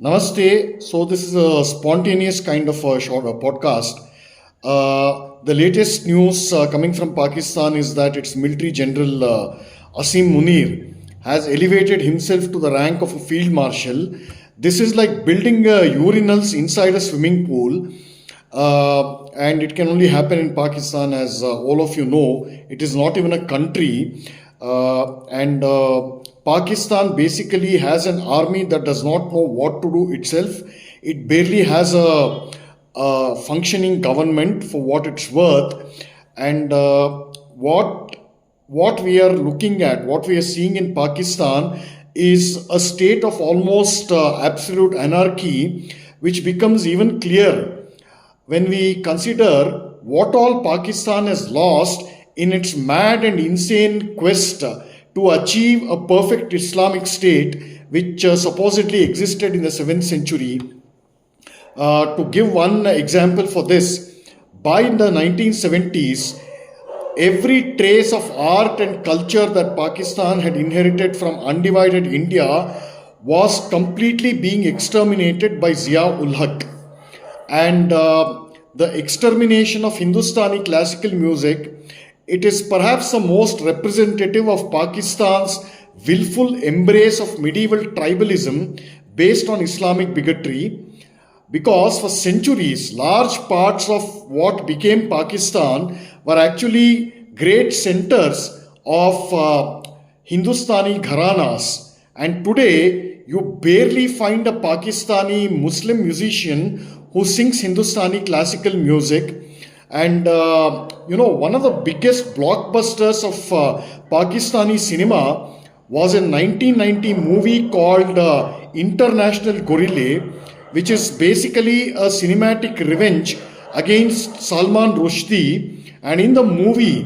Namaste. So this is a spontaneous kind of a short podcast. The latest news coming from Pakistan is that its military general Asim Munir has elevated himself to the rank of a field marshal. This is like building urinals inside a swimming pool, and it can only happen in Pakistan, as all of you know. It is not even a country, and Pakistan basically has an army that does not know what to do itself. It barely has a functioning government for what it's worth, and what we are looking at, what we are seeing in Pakistan, is a state of almost absolute anarchy, which becomes even clearer when we consider what all Pakistan has lost in its mad and insane quest to achieve a perfect Islamic state, which supposedly existed in the 7th century. To give one example for this, by the 1970s, every trace of art and culture that Pakistan had inherited from undivided India was completely being exterminated by Zia ul Haq. And the extermination of Hindustani classical music, it is perhaps the most representative of Pakistan's willful embrace of medieval tribalism based on Islamic bigotry, because for centuries large parts of what became Pakistan were actually great centers of Hindustani gharanas, and today you barely find a Pakistani Muslim musician who sings Hindustani classical music. And one of the biggest blockbusters of Pakistani cinema was a 1990 movie called International Gorilla, which is basically a cinematic revenge against Salman Rushdie. And in the movie,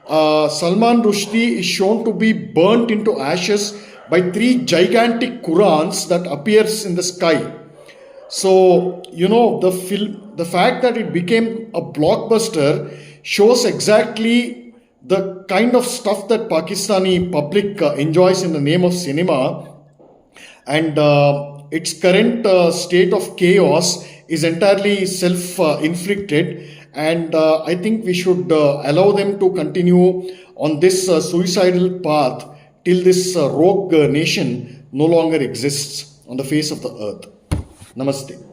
Salman Rushdie is shown to be burnt into ashes by three gigantic Qurans that appears in the sky. So, the fact that it became a blockbuster shows exactly the kind of stuff that Pakistani public enjoys in the name of cinema, and its current state of chaos is entirely self inflicted. And I think we should allow them to continue on this suicidal path till this rogue nation no longer exists on the face of the earth. Namaste.